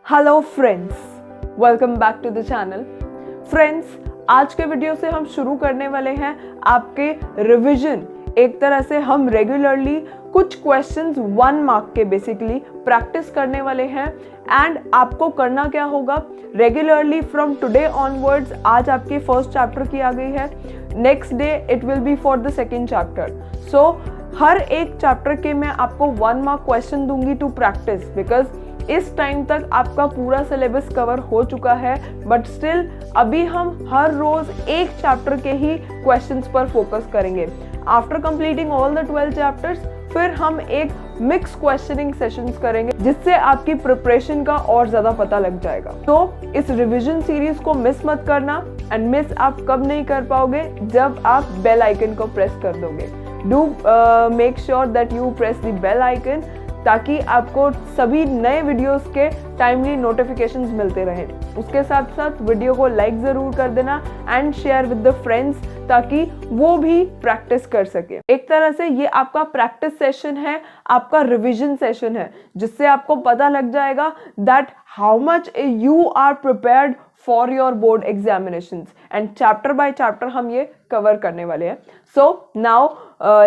Hello friends, welcome back to the channel. Friends, आज के video से हम शुरू करने वाले हैं आपके रिवीजन। एक तरह से हम रेगुलरली कुछ क्वेश्चंस 1 मार्क के बेसिकली प्रैक्टिस करने वाले हैं। एंड आपको करना क्या होगा, रेगुलरली फ्रॉम टुडे ऑनवर्ड्स, आज आपके फर्स्ट चैप्टर की आ गई है, next day it will be for the second chapter. So हर एक चैप्टर के मैं आपको 1 मार्क क्वेश्चन दूंगी टू प्रैक्टिस, बिकॉज इस टाइम तक आपका पूरा सिलेबस कवर हो चुका है, बट स्टिल अभी हम हर रोज एक चैप्टर के ही क्वेश्चंस पर फोकस करेंगे। After completing all the 12 chapters, फिर हम एक मिक्स क्वेश्चनिंग सेशंस करेंगे, जिससे आपकी प्रिपरेशन का और ज्यादा पता लग जाएगा। तो इस रिवीजन सीरीज को मिस मत करना। एंड मिस आप कब नहीं कर पाओगे, जब आप बेल आइकन को प्रेस कर दोगे। Do make sure that you press the bell icon, ताकि आपको सभी नए वीडियोस के टाइमली नोटिफिकेशंस मिलते रहें। उसके साथ साथ वीडियो को लाइक ज़रूर कर देना and share with the friends, ताकि वो भी प्रैक्टिस कर सके। एक तरह से ये आपका प्रैक्टिस सेशन है, आपका रिवीजन सेशन है, जिससे आपको पता लग जाएगा that how much you are prepared for your board examinations. And chapter by chapter हम ये कवर करने वाले हैं। So now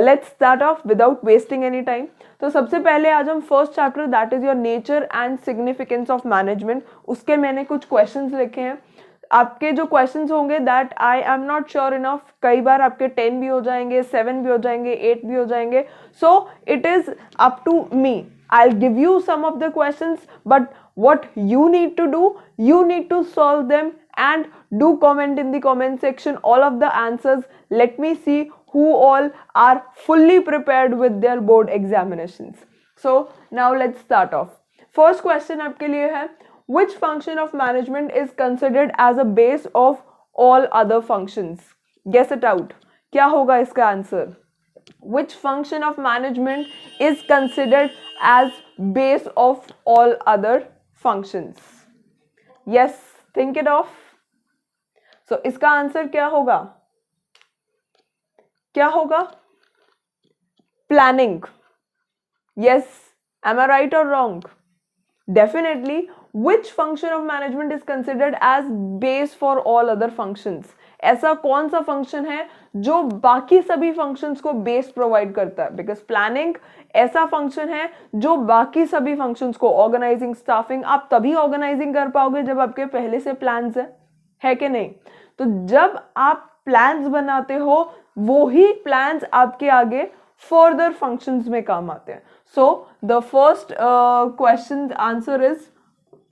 let's start off without wasting any time. तो सबसे पहले आज हम first chapter, that is your nature and significance of management, उसके मैंने कुछ क्वेश्चंस लिखे हैं। आपके जो क्वेश्चंस होंगे that I am not sure enough, कई बार आपके 10 भी हो जाएंगे, 7 भी हो जाएंगे, 8 भी हो जाएंगे। So it is up to me. I'll give you some of the questions, but what you need to do, you need to solve them and do comment in the comment section all of the answers. Let me see who all are fully prepared with their board examinations. So now let's start off. First question आपके लिए है, which function of management is considered as a base of all other functions? Guess it out. क्या होगा इसका answer? Which function of management is considered as base of all other functions? Yes, think it of. So इसका answer क्या होगा? क्या होगा? Planning. Yes, am I right or wrong? Definitely. Which function of management is considered as base for all other functions? ऐसा कौन सा function है जो बाकी सभी फंक्शंस को बेस प्रोवाइड करता है? बिकॉज प्लानिंग ऐसा फंक्शन है जो बाकी सभी फंक्शंस को, ऑर्गेनाइजिंग, स्टाफिंग, आप तभी ऑर्गेनाइजिंग कर पाओगे जब आपके पहले से प्लान्स है कि नहीं? तो जब आप प्लान्स बनाते हो, वो ही प्लान्स आपके आगे फर्दर फंक्शंस में काम आते हैं। So the first question answer is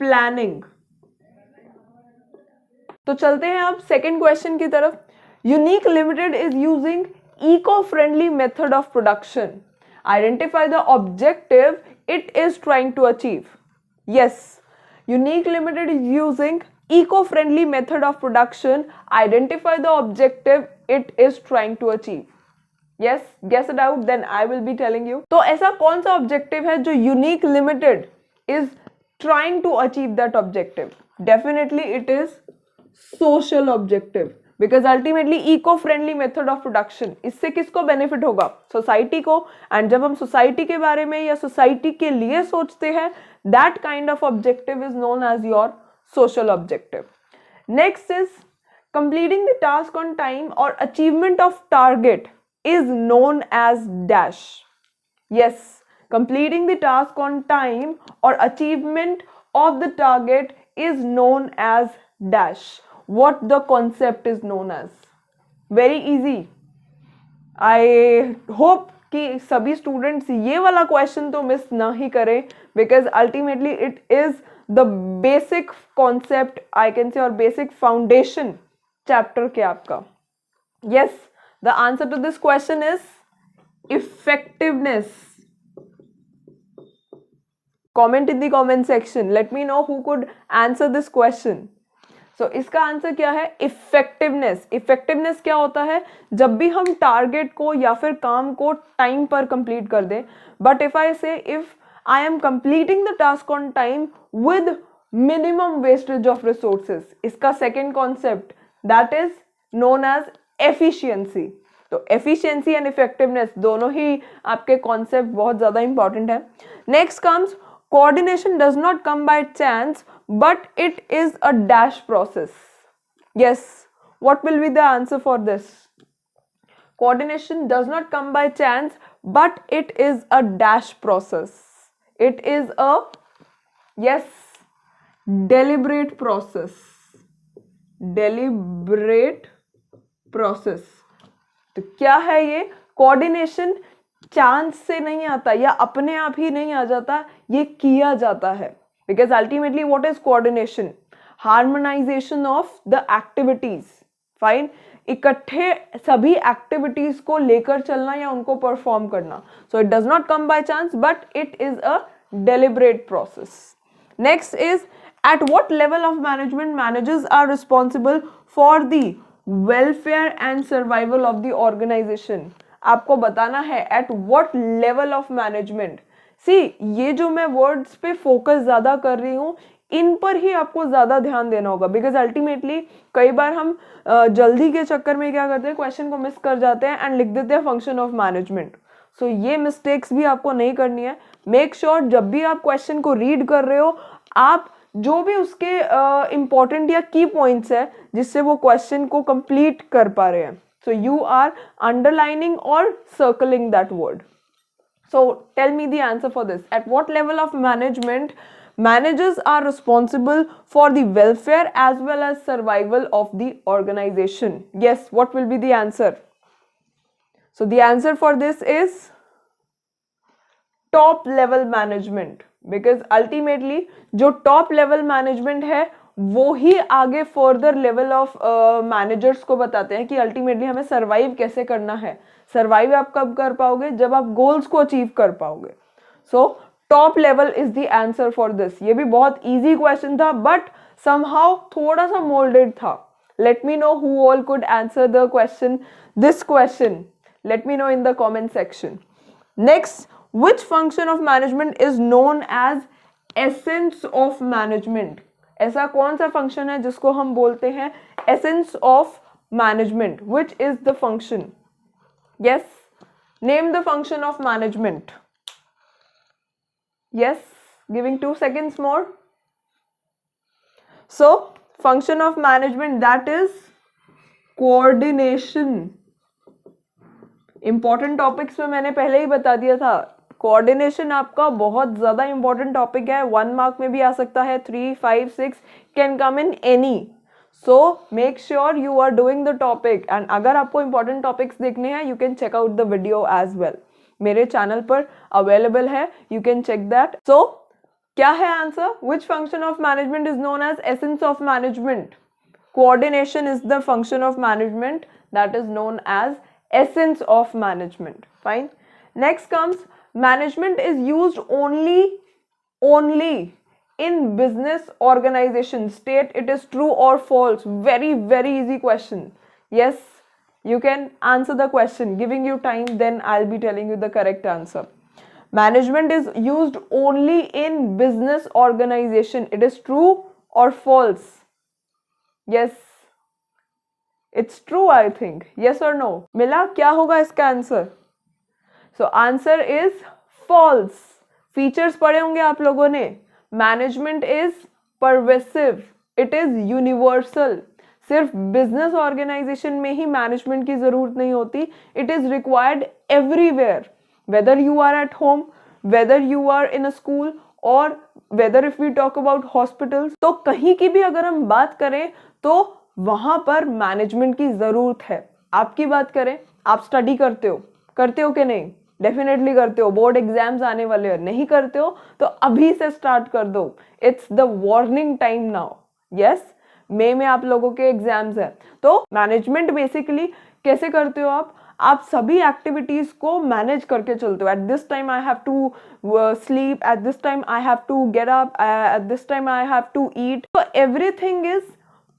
planning. तो चलते हैं अब सेकेंड क्वेश्चन की तरफ। Unique limited is using eco friendly method of production. Identify the objective it is trying to achieve. Yes, unique limited is using eco friendly method of production. Identify the objective it is trying to achieve. Yes, guess it out, then I will be telling you. तो ऐसा कौन सा objective है जो unique limited is trying to achieve that objective? Definitely it is social objective, because ultimately eco friendly method of production, इससे किसको benefit होगा? Society को। एंड जब हम सोसाइटी के बारे में या सोसाइटी के लिए सोचते हैं, that kind of objective is known as your social objective. Next is completing the task on time और achievement of target is known as dash. Yes, completing the task on time or achievement of the target is known as dash. What the concept is known as? Very easy. I hope कि सभी students ये वाला question तो miss ना ही करें, because ultimately it is the basic concept, I can say, और basic foundation chapter के आपका। Yes, the answer to this question is effectiveness. Comment in the comment section. Let me know who could answer this question. So इसका answer क्या है? Effectiveness. Effectiveness क्या होता है? जब भी हम टारगेट को या फिर काम को टाइम पर कंप्लीट कर दें। But if I say, if I am completing the task on time with minimum wastage of resources, इसका second concept that is known as efficiency. तो एफिशिएंसी एंड इफेक्टिवनेस दोनों ही आपके कॉन्सेप्ट बहुत ज्यादा इंपॉर्टेंट है। Next comes Coordination does not come by chance, but it is a dash process. Yes, what will be the answer for this? Coordination does not come by chance, but it is a dash process. It is a, yes, deliberate process. Deliberate process. तो क्या है ये? Coordination chance से नहीं आता या अपने आप ही नहीं आ जाता, ये किया जाता है. Because ultimately what is coordination? Harmonisation of the activities. Fine. इकट्ठे सभी एक्टिविटीज को लेकर चलना या उनको परफॉर्म करना. So it does not come by chance, but it is a deliberate process. Next is, at what level of management managers are responsible for the welfare and survival of the organization? आपको बताना है at what level of management. See, ये जो मैं words पे focus ज़्यादा कर रही हूँ, इन पर ही आपको ज़्यादा ध्यान देना होगा. बिकॉज अल्टीमेटली कई बार हम जल्दी के चक्कर में क्या करते हैं, क्वेश्चन को मिस कर जाते हैं एंड लिख देते हैं फंक्शन ऑफ मैनेजमेंट. सो ये मिस्टेक्स भी आपको नहीं करनी है. मेक श्योर जब भी आप क्वेश्चन को रीड कर रहे हो, आप जो भी उसके इंपॉर्टेंट या की पॉइंट्स है जिससे वो क्वेश्चन को कंप्लीट कर पा रहे हैं, सो यू आर अंडरलाइनिंग और circling that word. So tell me the answer for this. At what level of management managers are responsible for the welfare as well as survival of the organization? Yes, what will be the answer? So the answer for this is top level management. Because ultimately जो top level management है वो ही आगे further level of managers को बताते हैं कि ultimately हमें survive कैसे करना है. Survive आप कब कर पाओगे? जब आप goals को achieve कर पाओगे. So top level is the answer for this. ये भी बहुत इजी क्वेश्चन था बट समहाउ थोड़ा सा मोल्डेड था. Let me know who all could answer the question, this question. Let me know in the comment section. Next, which function of management is known as essence of management? ऐसा कौन सा function है जिसको हम बोलते हैं essence of management? Which is the function? Yes, name the function of management. Yes, giving 2 seconds more. So, function of management, that is coordination. Important topics में मैंने पहले ही बता दिया था. Coordination आपका बहुत ज़्यादा important topic है. 1 mark में भी आ सकता है, 3, 5, 6 can come in any. So, make sure you are doing the topic. And अगर आपको important topics देखने हैं, you can check out the video as well. मेरे चैनल पर अवेलेबल है, you can check that. So क्या है answer? Which function of management is known as essence of management? Coordination is the function of management that is known as essence of management. Fine. Next comes, management is used only in business organization. State it is true or false. Very easy question. Yes, you can answer the question. Giving you time, then I'll be telling you the correct answer. Management is used only in business organization. It is true or false? Yes, it's true, I think. Yes or no? मिला? क्या होगा इसका answer? So answer is false. Features पढ़े होंगे आप लोगों ने. Management is pervasive. It is universal. सिर्फ बिजनेस ऑर्गेनाइजेशन में ही मैनेजमेंट की जरूरत नहीं होती. It is required everywhere, whether you are at home, whether you are in a school, और whether if we talk about hospitals. तो कहीं की भी अगर हम बात करें तो वहां पर मैनेजमेंट की जरूरत है. आपकी बात करें, आप स्टडी करते हो कि नहीं? डेफिनेटली करते हो. बोर्ड एग्जाम्स आने वाले हैं, नहीं करते हो तो अभी से स्टार्ट कर दो. It's the warning time now. Yes, मई में आप लोगों के एग्जाम्स हैं. तो मैनेजमेंट बेसिकली कैसे करते हो आप सभी एक्टिविटीज को मैनेज करके चलते हो. At this time I have to sleep, at this time I have to get up, at this time I have to eat. तो एवरीथिंग इज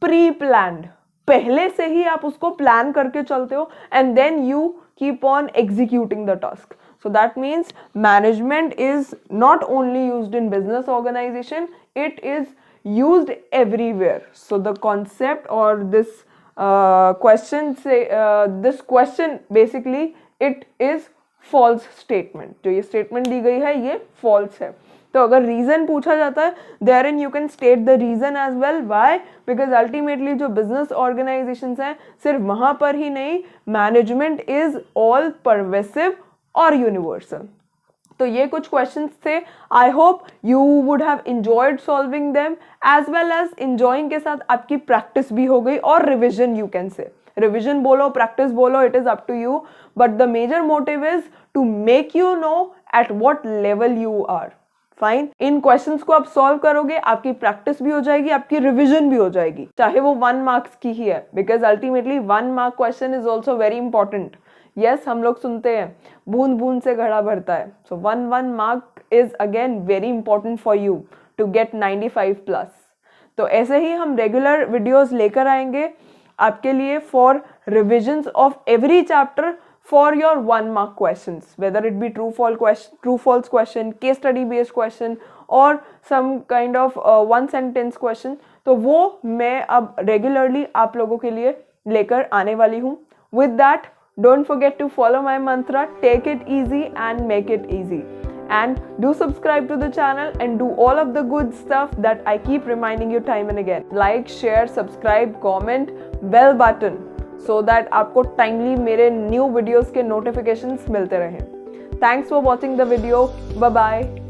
प्री प्लान्ड. पहले से ही आप उसको प्लान करके चलते हो and then you keep on executing the task. So that means management is not only used in business organization, it is used everywhere. So the concept or this this question basically it is false statement. जो ये statement दी गई है ये false है. तो अगर reason पूछा जाता है therein you can state the reason as well. Why? Because ultimately जो बिजनेस ऑर्गेनाइजेशंस हैं सिर्फ वहां पर ही नहीं, मैनेजमेंट इज ऑल परवेसिव और यूनिवर्सल. तो ये कुछ क्वेश्चंस थे. I hope you would have enjoyed solving them as well as enjoying के साथ आपकी प्रैक्टिस भी हो गई और revision. You can say revision बोलो, प्रैक्टिस बोलो, it is up to you, but the major motive is to make you know at what level you are. Fine. इन क्वेश्चंस को आप सॉल्व करोगे, आपकी प्रैक्टिस भी हो जाएगी, आपकी रिविजन भी हो जाएगी, चाहे वो 1 मार्क्स की ही है, because ultimately 1 mark question is also very important. Yes, हम लोग सुनते हैं बूंद बूंद से घड़ा भरता है. So 1 mark is again very important for you to get 95+. तो ऐसे ही हम रेगुलर वीडियोस लेकर आएंगे आपके लिए for revisions of every chapter for your 1 mark questions, whether it be true false question, case study based question or some kind of 1 sentence question. तो वो मैं अब regularly आप लोगों के लिए लेकर आने वाली हूँ. With that, don't forget to follow my mantra, take it easy and make it easy. And do subscribe to the channel and do all of the good stuff that I keep reminding you time and again. Like, share, subscribe, comment, bell button. So that आपको timely मेरे new videos के notifications मिलते रहें. Thanks for watching the video. Bye bye.